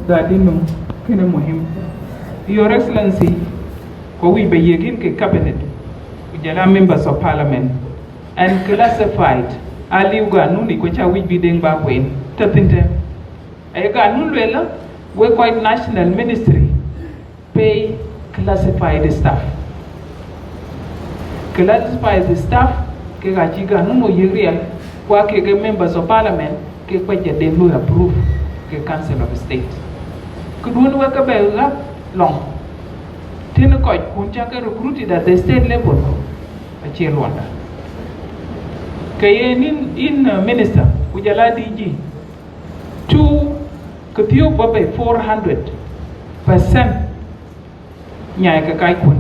dadinum kina muhim. Your Excellency, ko we be yegin ke cabinet, ujala members of parliament, and classified ali uga nuni ko cha we be Deng ba wen tapinte. Ayga nulwela we quite national ministry pay classified staff. Classified staff ke ga chiga numo yegriel kwa ke members of parliament ke kwa jade no approve ke council of state. Kudun we ka be long. Tino ko kuncha ke recruited at the state level. Achi Rwanda. Kayen in minister ujala DG 2 Kuthiyo babe 400% nyai ka kai kun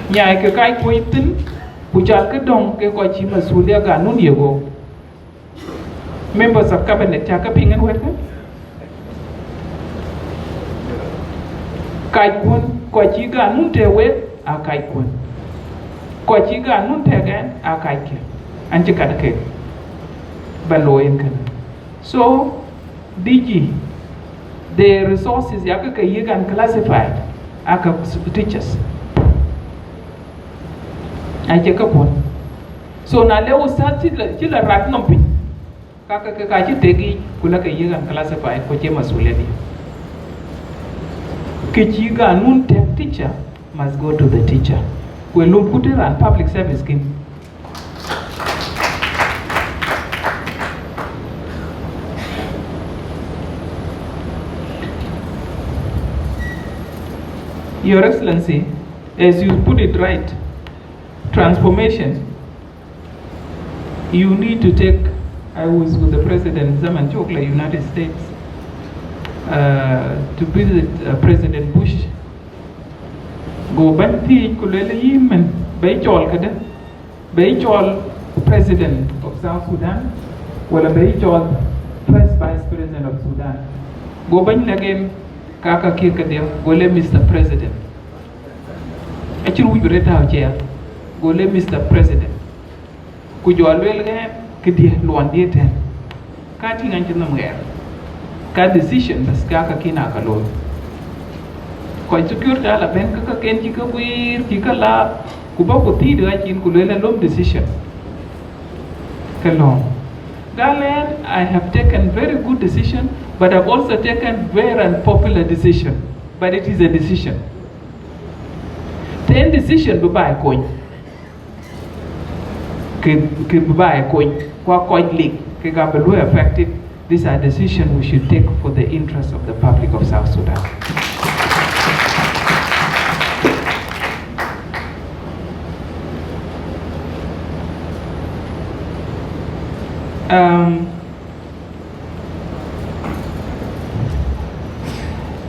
nyai ka kai kuitin kujal ka dong ke ko chi masulia ga nun yego members of cabinet cha ka pingan wet kai kun ko chi ga nun te we a kai kun ko chi ga nun te ga a kai ke an chi ka ke baloyen kan. So, DG, the resources yaka yigan classified aka teachers. I check up one. So now level start chila rat nompi. Kaka kakachi tegi kulaka yigan classified ko chema suledi. Kichiga nun tech teacher must go to the teacher. We look put it on public service scheme. Your Excellency, as you put it right, transformation, you need to take, I was with the President Zaman Chokla, United States, to visit President Bush. Go banti kulele yimen, baychol kada, baychol President of South Sudan, wala baychol First Vice President of Sudan. Go ban again. Kaka kika dia gole Mr. President. Actually we reta chair gole Mr. President. Kujo alwel ga kidi luan dia ten. Ka tinga ntina mwer. Ka decision bas kaka kina ka lo. Ko security ala ben kaka ken jika wir jika la kuba ko ti da kin kulela lom decision. Kalong. Galen, I have taken very good decision, but I've also taken very unpopular decision. But it is a decision. Ten decision buy coin. Ke buy coin. Kwa coin leak. Ke gabelu affected. These are decisions we should take for the interest of the public of South Sudan.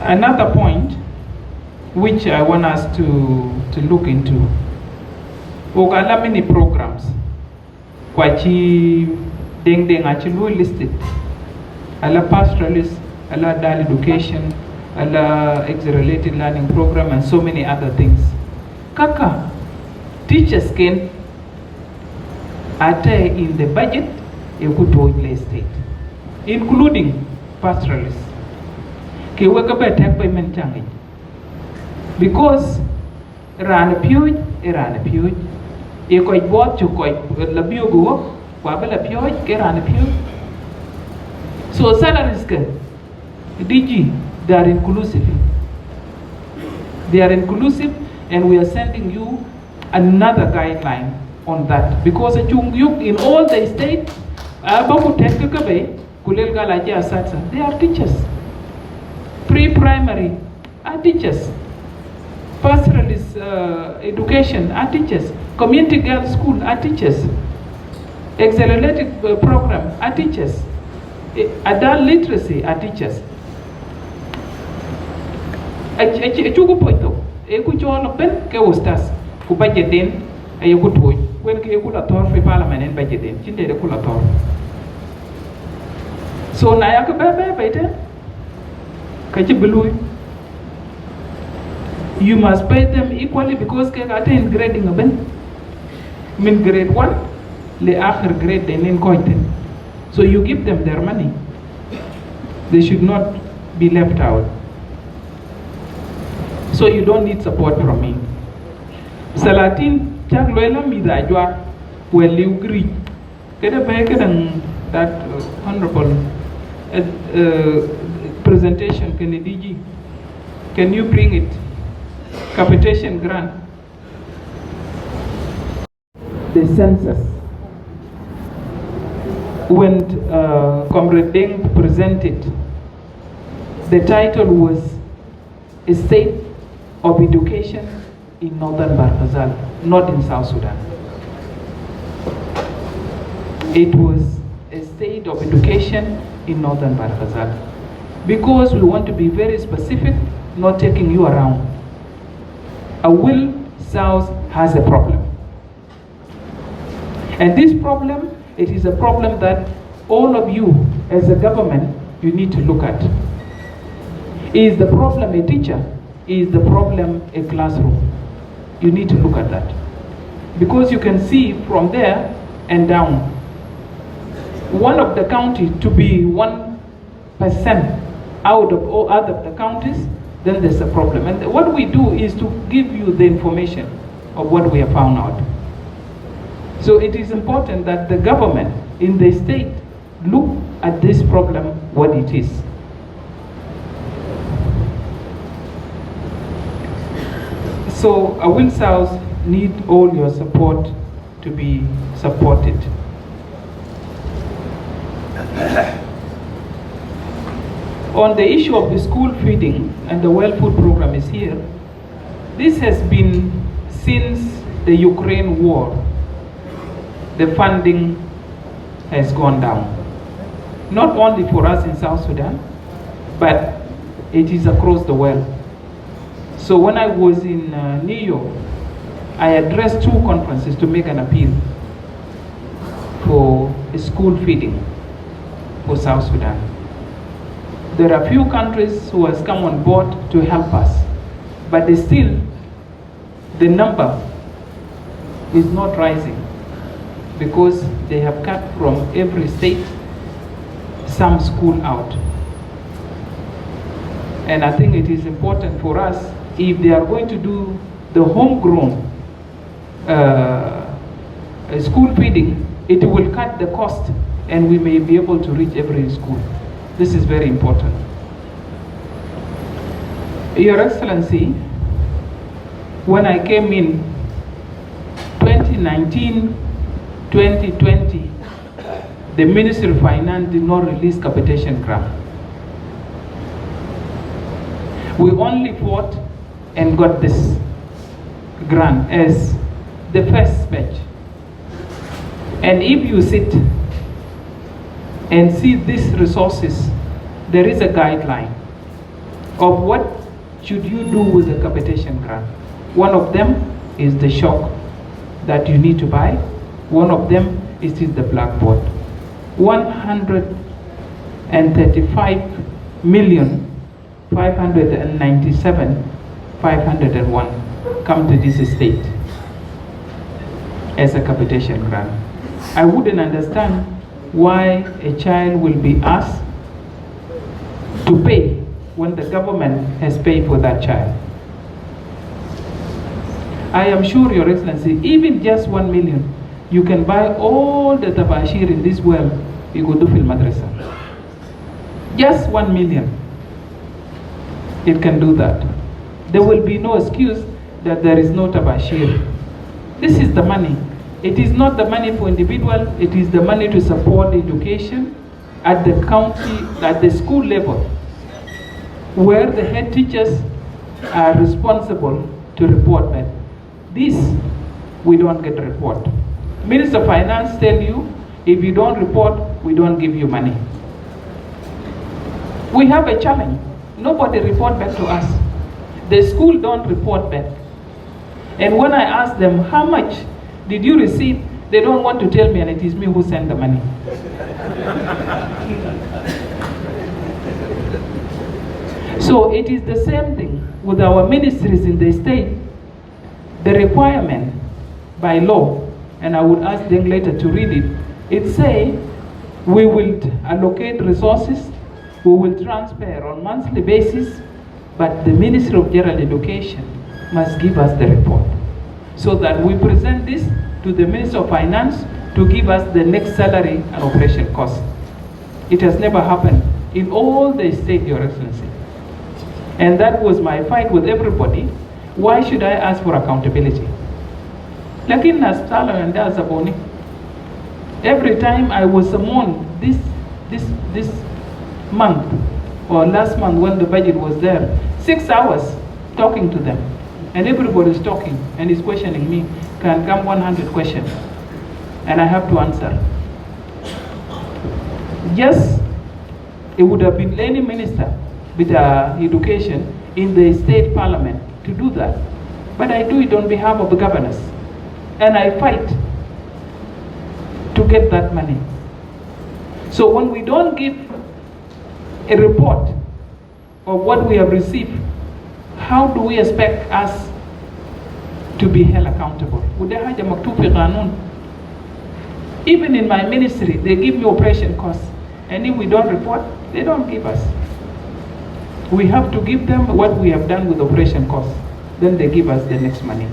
Another point which I want us to look into, ogala many programs kwachi Deng Achuil listed, ala pastoralist, ala adult education, ala extra-related learning program, and so many other things. Kaka, teachers can ate in the budget a state, including pastoralists. Ke weka be tek payment changi. Because ran a pioj, e koi bot to koi labio go, wabela pioj, ke ran a pioj. So salaries ke DG, they are inclusive. They are inclusive, and we are sending you another guideline on that. Because in all the states, they are teachers. Pre-primary are teachers. Pastoralist education are teachers. Community girls school are teachers. Accelerated program are teachers. Adult literacy are teachers. Echugu poito. Ekuchola pen ke ustas. Kubaje den ayekutoy. When ke ekula tor fi parliament en baje den. Chinde de kula tor. So na yak bebe you must pay them equally because they are in grading ben. Min grade 1 le akhir grade they nin koiten. So you give them their money. They should not be left out. So you don't need support from me. Salatin Chagluela Midajwa, well, you agree. Get a back and that honorable presentation, Kennedy. Can you bring it? Capitation grant. The census. When Comrade Deng presented, the title was A State of Education in Northern Barghazal, not in South Sudan. It was a state of education in Northern Barghazal. Because we want to be very specific, not taking you around. Awil South has a problem. And this problem, it is a problem that all of you as a government, you need to look at. Is the problem a teacher? Is the problem a classroom? You need to look at that. Because you can see from there and down. One of the counties to be 1% out of all other the counties, then there's a problem. And what we do is to give you the information of what we have found out. So it is important that the government in the state look at this problem, what it is. So Awil South need all your support to be supported. On the issue of the school feeding, and the well food program is here, this has been since the Ukraine war. The funding has gone down. Not only for us in South Sudan, but it is across the world. So when I was in New York, I addressed 2 conferences to make an appeal for school feeding for South Sudan. There are few countries who has come on board to help us, but still the number is not rising because they have cut from every state some school out. And I think it is important for us, if they are going to do the homegrown school feeding, it will cut the cost and we may be able to reach every school. This is very important. Your Excellency, when I came in 2019, 2020, the Ministry of Finance did not release capitation grant. We only fought and got this grant as the first batch. And if you sit and see these resources, there is a guideline of what should you do with the capitation grant. One of them is the chalk that you need to buy. One of them is the blackboard. 135,597,501 come to this state as a capitation grant. I wouldn't understand why a child will be asked to pay when the government has paid for that child. I am sure, Your Excellency, even just 1 million, you can buy all the tabashir in this world, you go to Fil Madrasa. Just 1 million. It can do that. There will be no excuse that there is no tabashir. This is the money. It is not the money for individual, it is the money to support education at the county, at the school level, where the head teachers are responsible to report that. This, we don't get a report. Minister of Finance tell you, if you don't report, we don't give you money. We have a challenge. Nobody report back to us. The school don't report back. And when I ask them, how much did you receive? They don't want to tell me, and it is me who sent the money. So it is the same thing with our ministries in the state. The requirement by law, and I would ask Deng later to read it, it says we will allocate resources We will transfer on monthly basis, but the Ministry of General Education must give us the report so that we present this to the Minister of Finance to give us the next salary and operation cost. It has never happened in all the state, Your Excellency. And that was my fight with everybody. Why should I ask for accountability? Lakin nasala and Zaboni. Every time I was summoned this month or last month when the budget was there, 6 hours talking to them. And everybody is talking and is questioning me. Can come 100 questions. And I have to answer. Yes, it would have been any minister with education in the state parliament to do that. But I do it on behalf of the governors. And I fight to get that money. So when we don't give a report of what we have received, how do we expect us to be held accountable? Even in my ministry, they give me operation costs. And if we don't report, they don't give us. We have to give them what we have done with operation costs. Then they give us the next money.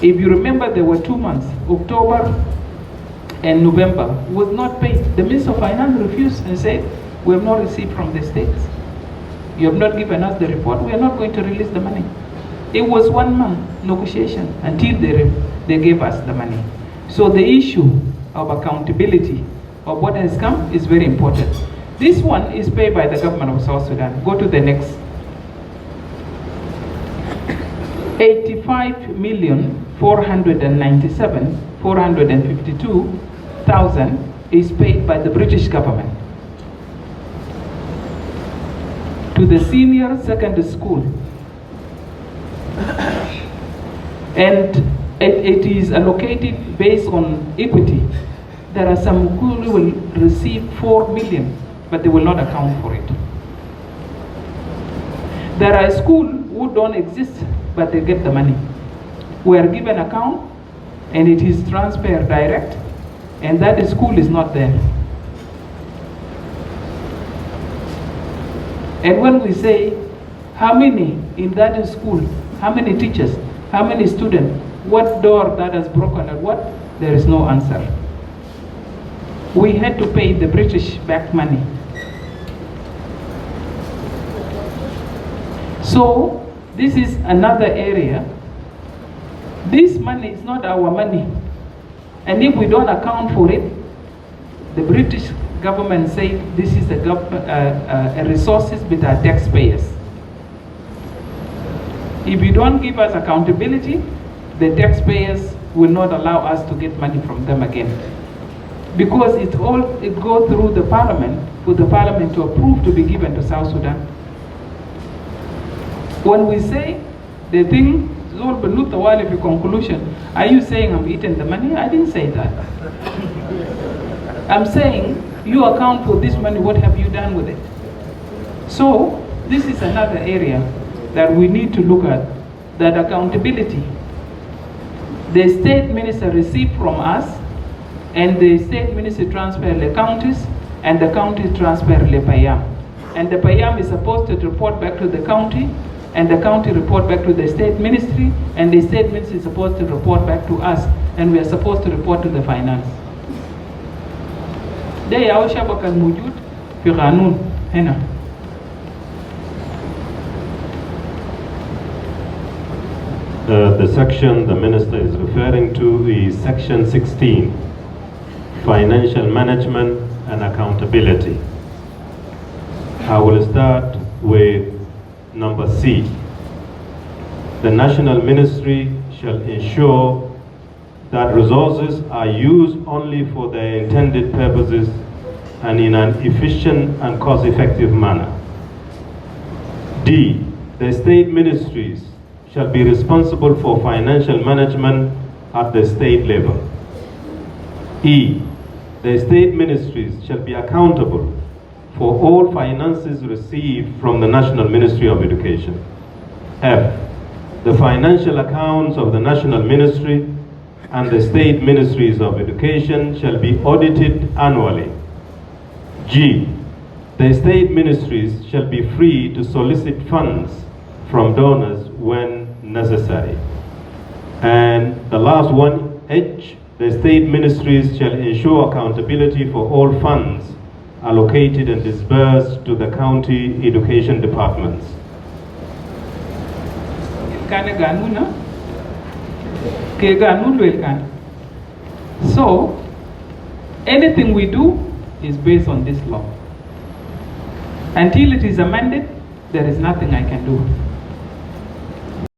If you remember, there were 2 months, October and November, was not paid. The Minister of Finance refused and said, we have not received from the states. You have not given us the report. We are not going to release the money. It was 1 month negotiation until they gave us the money. So the issue of accountability of what has come is very important. This one is paid by the government of South Sudan. Go to the next. 85,497,452,000 is paid by the British government to the senior secondary school. And it is allocated based on equity. There are some who will receive 4 million, but they will not account for it. There are schools who don't exist, but they get the money. We are given account, and it is transferred direct, and that school is not there. And when we say, how many in that school, how many teachers, how many students, what door that has broken and what, there is no answer. We had to pay the British back money. So this is another area. This money is not our money. And if we don't account for it, the British government said this is a resources with our taxpayers. If you don't give us accountability, the taxpayers will not allow us to get money from them again. Because it goes through the parliament, for the parliament to approve to be given to South Sudan. When we say the thing, in conclusion, are you saying I'm eating the money? I didn't say that. I'm saying you account for this money, what have you done with it? So this is another area that we need to look at, that accountability. The state minister received from us, and the state ministry transfer the counties, and the counties transfer the Payam. And the Payam is supposed to report back to the county, and the county report back to the state ministry, and the state ministry is supposed to report back to us, and we are supposed to report to the finance. They are shabaka mujud fi qanun hena. The section the minister is referring to is section 16, financial management and accountability. I will start with number C. The national ministry shall ensure that resources are used only for their intended purposes and in an efficient and cost-effective manner. D. The state ministries shall be responsible for financial management at the state level. E. The state ministries shall be accountable for all finances received from the National Ministry of Education. F. The financial accounts of the National Ministry and the state ministries of education shall be audited annually. G. The state ministries shall be free to solicit funds from donors when necessary. And the last one, H, the state ministries shall ensure accountability for all funds allocated and disbursed to the county education departments. So, anything we do is based on this law. Until it is amended, there is nothing I can do.